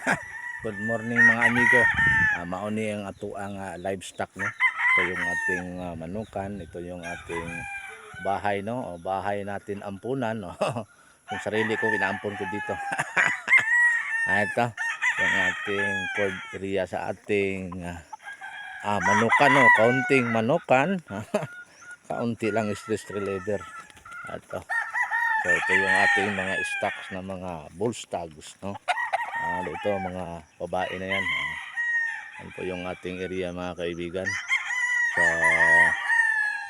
Good morning mga amigo. Mauni ang ato ang livestock no. Ito yung ating manukan, ito yung ating bahay no, o bahay natin ampunan no. Yung sarili ko inaampon ko dito. Ito yung ating cold area sa ating manukan no, kaunting manukan. Kaunti lang stress reliever. Ito. So ito yung ating mga stocks na mga bull stags no. Ito mga babae na yan. Yan po yung ating area mga kaibigan. So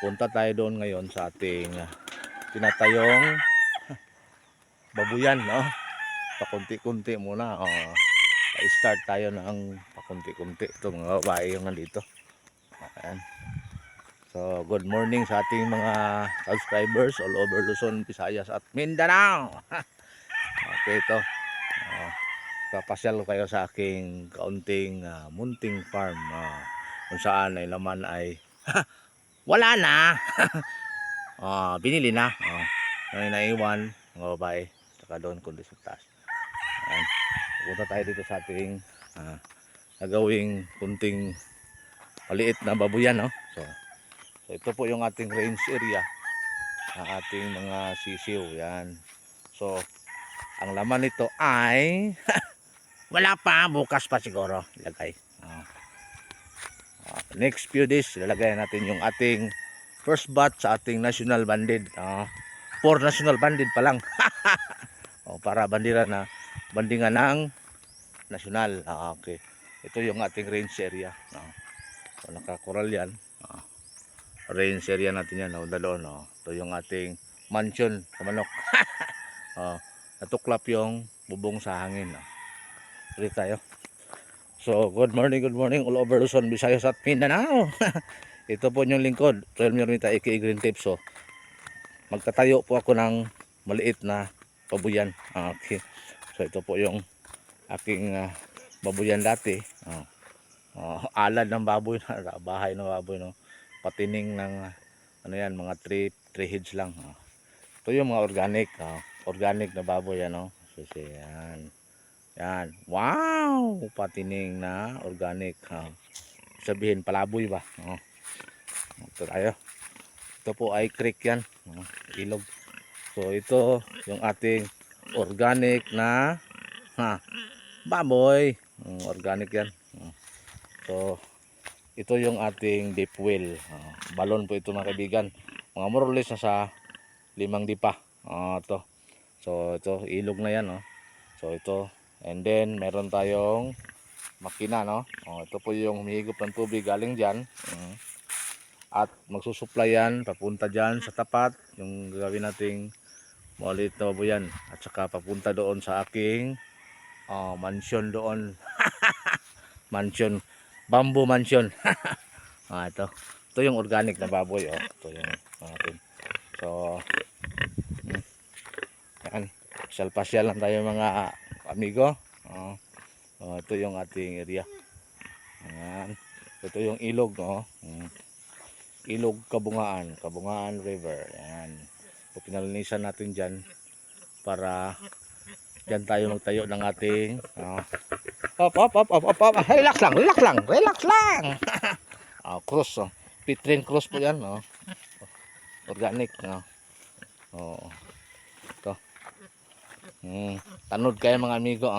punta tayo doon ngayon sa ating tinatayong babuyan no. Pakunti-kunti muna. Pa-start tayo ng pakunti-kunti. Ito mga babae yung nandito. Ayan. So good morning sa ating mga subscribers all over Luzon, Visayas at Mindanao. Okay, ito. Papasyal kayo sa aking kaunting munting farm kung saan ay laman ay wala na. Binili na. May naiwan mga babae saka doon kundi sa taas. Ayan. Punta tayo dito sa ating nagawing kunting maliit na babuyan no? So ito po yung ating range area ng ating mga sisiw. Yan. So ang laman nito ay wala pa, bukas pa siguro ilagay. Next few days ilalagay natin yung ating first batch sa ating national banded. 4 national banded pa lang. Para bandira na bandingan ng national. Okay. Ito yung ating range area. So nakakoral yan. Range area natin yan. Doon. Ito yung ating mansion sa manok. Natuklap yung bubong sa hangin. Ulit tayo. So good morning all over Luzon, Visayas at Mindanao. Ito po yung lingkod Trail Mirnita aka Green Tape. So magtatayo po ako ng maliit na babuyan. Okay. So ito po yung aking babuyan dati. Alad ng baboy na bahay ng baboy no. Patining ng ano yan, mga 3 heads lang. Ito yung mga organic na baboy ano. So yan. Yan. Wow! Patining na organic. Sabihin palaboy ba? Ito tayo. Ito po ay creek yan. Ilog. So ito yung ating organic na baboy. Organic yan. So ito yung ating deep well. Balon po ito mga kaibigan. Mga more or less na sa 5 dipa. Ito. So ito ilog na yan. So ito. And then meron tayong makina no. Ito po yung humihigop ng tubig galing diyan. At magsusupply yan papunta diyan sa tapat yung gagawin nating maliit na babuyan at saka papunta doon sa aking mansion doon. Mansion, bamboo mansion. Ito yung organic na baboy ito yung natin. So yan, pasyal lang tayo mga amigo. Ito yung ating area. Ayan. Ito yung ilog ilog Kabungaan River. Ayan. So, pinalinisan natin dyan para dyan tayo magtayo ng ating relax lang. Cross Pitrin cross po yan organic ito tanod kayo mga amigo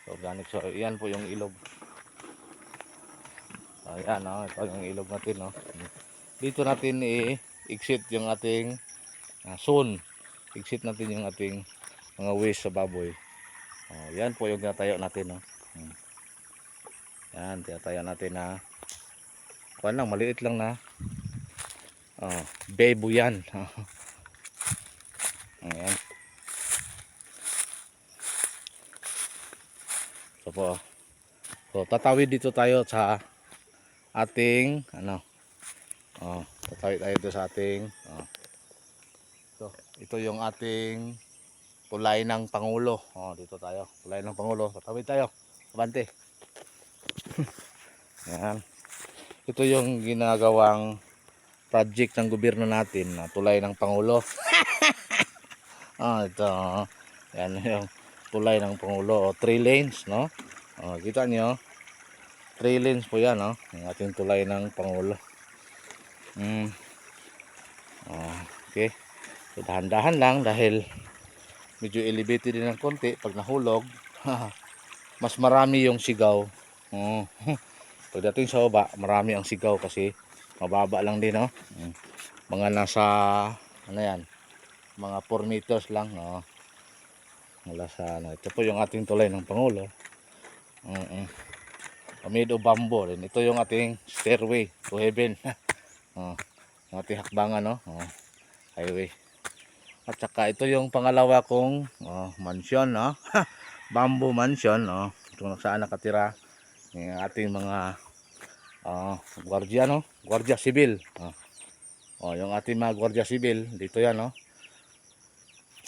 organic. So yan po yung ilog. Ayan ito yung ilog natin dito natin i-exit yung ating zone. Exit natin yung ating mga waste sa baboy. Yan po yung tinatayo natin yan tinatayo natin na kuwan lang, maliit lang na bebo yan. Ayan. So tatawid dito tayo sa ating tatawid tayo dito sa ating ito yung ating tulay ng Pangulo. Dito tayo, tulay ng Pangulo. Tatawid tayo. Abante. Ayan. Ito yung ginagawang project ng gobyerno natin na tulay ng Pangulo. Ito. Yan yung tulay ng Pangulo, o 3 lanes, no? Kita nyo, 3 lanes po yan, no? Ang ating tulay ng Pangulo. Okay, so dahan-dahan lang dahil medyo elevated din ng konti. Pag nahulog mas marami yung sigaw. Pagdating sa baba, marami ang sigaw kasi mababa lang din, no? Mga nasa ano yan, mga 4 meters lang, no? Mula sa ano, ito po yung ating tulay ng Pangulo. Made of bamboo rin. Ito yung ating stairway to heaven. Yung ating hakbangan, no? Highway. At saka ito yung pangalawa kong mansion, no? Bamboo mansion, no? Kung saan nakatira yung ating mga gwardiya, no? Gwardiya sibil. Yung ating mga gwardiya sibil, dito yan, no?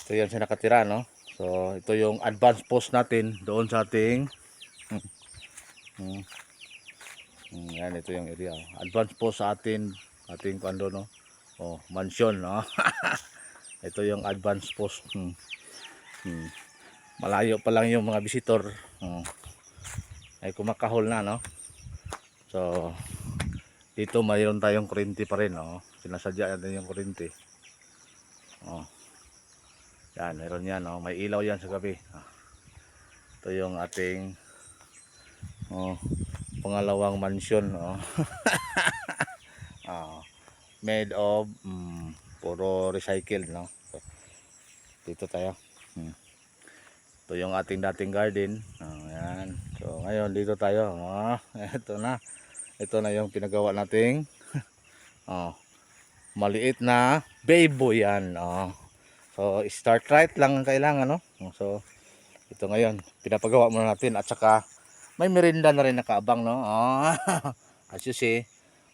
Ito yan siya nakatira, no? So ito yung advance post natin doon sa ating yan, ito yung area. Advance post sa ating kando, no? Mansion, no? Ito yung advance post. Malayo pa lang yung mga visitor. Ay kumakahol na, no? So dito mayroon tayong kuryente pa rin, no? Sinasadya natin yung kuryente. Yan, meron yan, no? May ilaw yan sa gabi. Ito yung ating pangalawang mansion, no? Made of puro recycled, no? So, dito tayo. Ito yung ating dating garden. Yan. So ngayon dito tayo. Ito na yung pinagawa nating maliit na baby yan. So start right lang ang kailangan, no? So ito ngayon pinapagawa muna natin, at saka may merinda na rin nakaabang, no? As you see,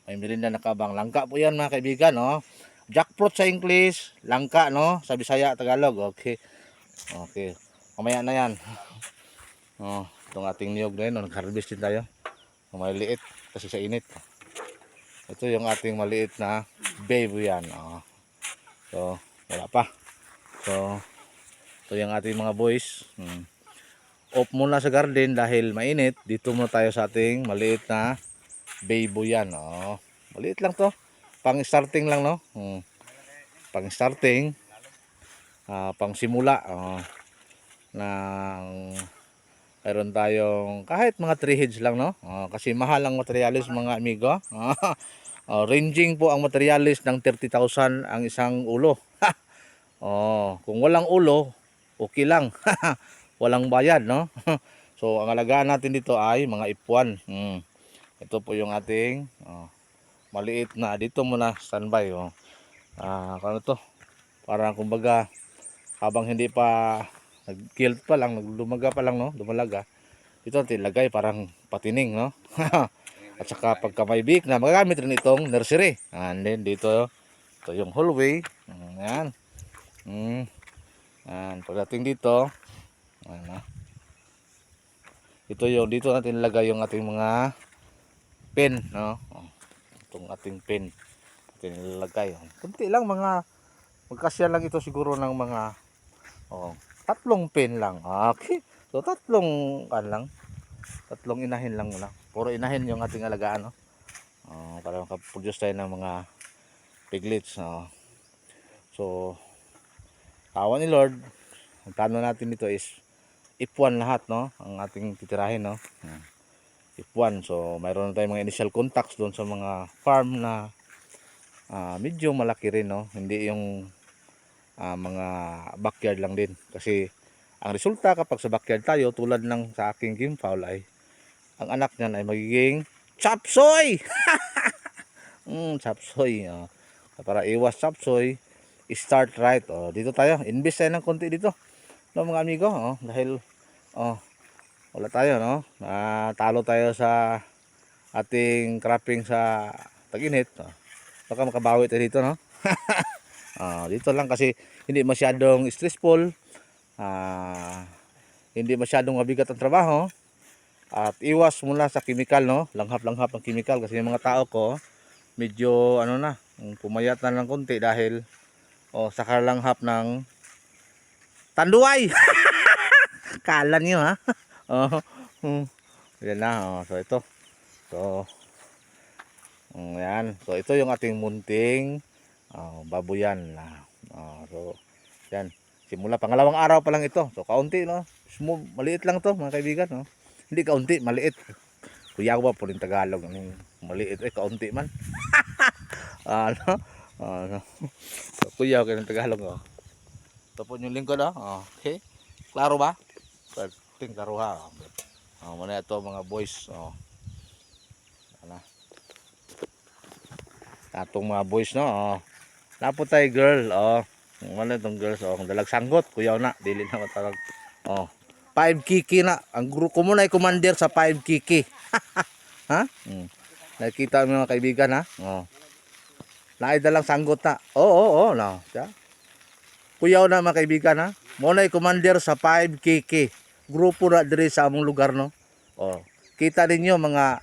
may merinda nakaabang. Langka po yan, mga kaibigan, no? Jackfruit sa English, langka, no? Sa Bisaya, Tagalog. Okay. Mamaya na yan. Itong ating niyog na yun, nag-harvest din tayo. Maliit kasi sa init. Ito yung ating maliit na baby yan. So wala pa. So ito yung ating mga boys. Off muna sa garden dahil mainit. Dito muna tayo sa ating maliit na baby yan. Maliit lang to. Pang starting lang, no? Pang starting. Pang simula. Mayroon tayong kahit mga 3 heads lang, no? Kasi mahal ang materialis, mga amigo. Ranging po ang materialis ng 30,000 ang isang ulo. Kung walang ulo, okay lang. Walang bayad, no? So ang alagaan natin dito ay mga ipuan. Ito po yung ating maliit na, dito muna standby. Ano to? Parang kumbaga habang hindi pa nag-kilt pa lang, naglumaga pa lang, no? Dumalaga. Ito natin ilagay parang patining, no? At saka pagka may big na, magagamit rin itong nursery. And then dito, ito yung hallway. Ayan. Pagdating dito, ito yung dito natin ilagay yung ating mga pen, no? Itong ating pen natin ilagay. Kunti lang, mga magkasya lang ito siguro ng mga 3 pen lang. Okay. So 3 lang. 3 inahin lang muna. Puro inahin yung ating alagaan, no? Para makaproduce tayo ng mga piglets. So awa ni Lord, ang plano natin dito is ipuan lahat, no? Ang ating titirahin, no? Ipuan. So mayroon na tayong mga initial contacts doon sa mga farm na medyo malaki rin, no? Hindi yung mga backyard lang din. Kasi ang resulta kapag sa backyard tayo, tulad ng sa aking game fowl, ay ang anak niyan ay magiging chapsoy. Chapsoy. Para iwas chapsoy, start right. Dito tayo, invest tayo ng konti dito, no, mga amigo. Dahil wala tayo, no? Talo tayo sa ating cropping sa tag-init. Baka makabawi tayo dito, no? Dito lang kasi hindi masyadong stressful, hindi masyadong mabigat ang trabaho, at iwas muna sa chemical, no? Langhap-langhap ng chemical, kasi yung mga tao ko medyo pumayat na ng konti dahil sa kalanghap ng tanduay. Kala niyo ha. Oh. Yan na. So ito. So yan. So ito yung ating munting baboyan na. So yan. Simula pangalawang araw pa lang ito. So kaunti no. Small, maliit lang to mga kaibigan no. Hindi kaunti, maliit. Kuya ko ba po rin Tagalog. Maliit kaunti man. Ano? Ano? So, kuya ko ng Tagalog oh. Ito po yung lingkod oh. Okay. Klaro ba? Ting klaro ha. Muna ito mga boys oh. Ano? Atong mga boys no oh. Napo tayo girl oh. Ano itong girls oh. Dalag sanggot kuya na. Dili na matawag oh. 5 kiki na. Ang grupo mo na commander sa 5 kiki. Ha? Nakikita mo mga kaibigan ha? Oh. Naida lang sanggot na. Oo. No. Siya. Kuyaw na mga kaibigan ha. Mo na commander sa 5 kiki. Grupo na diri sa among lugar no. Oh. Kita ninyo mga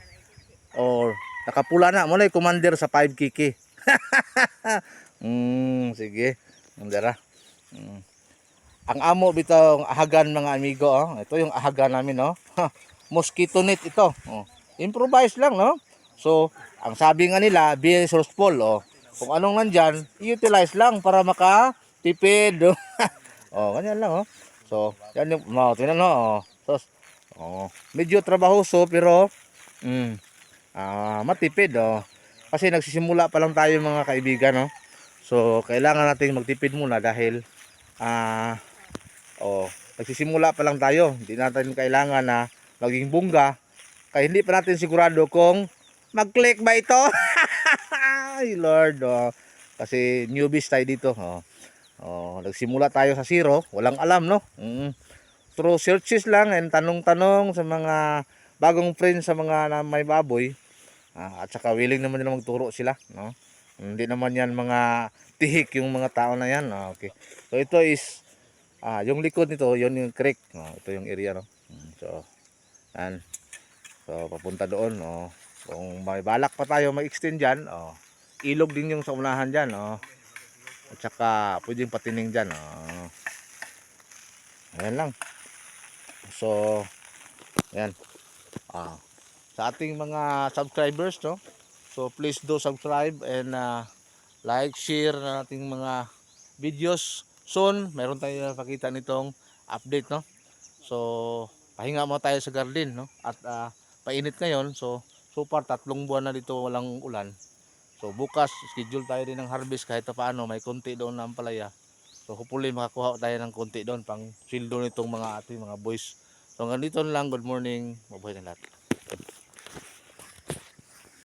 nakapula na. Mo na commander sa 5 kiki. Sige. Mandara. Ang amo bitong ahagan mga amigo oh. Ito yung ahagan namin no. Mosquito net ito. Oh. Improvise lang no. So, ang sabi nga nila, be resourceful oh. Kung anong nandyan, i-utilize lang para makatipid. Oh, ganyan lang oh. So, yan yung tingnan no. So, medyo trabahoso pero matipid oh. Kasi nagsisimula pa lang tayo mga kaibigan no. So, kailangan nating magtipid muna dahil nagsisimula pa lang tayo. Hindi natin kailangan na maging bungga. Kaya hindi pa natin sigurado kung mag-click ba ito. Ay Lord. Kasi newbies tayo dito. Nagsimula tayo sa zero. Walang alam no. Through searches lang and tanong-tanong sa mga bagong friends sa mga na may baboy. At saka willing naman nila magturo sila. No? Hindi naman yan mga tihik yung mga tao na yan. Okay. So ito is yung likod nito, yun yung creek. Ito yung area no. So, yan. So, papunta doon. Kung may balak pa tayo mag-extend dyan, ilog din yung sa unahan dyan. At saka, pwedeng patining dyan. Ayan lang. So, ayan. Sa ating mga subscribers, no? So, please do subscribe and like, share na ating mga videos. Soon, meron tayo pakita nitong update, no? So, pahinga mo tayo sa garden, no? At painit ngayon, so far 3 buwan na dito walang ulan. So, bukas schedule tayo din ng harvest kahit paano, may konti doon na ampalaya. So, hopefully makakuha tayo ng konti doon pang sildo nitong mga ating mga boys. So, hanggang dito lang. Good morning. Mabuhay na lahat.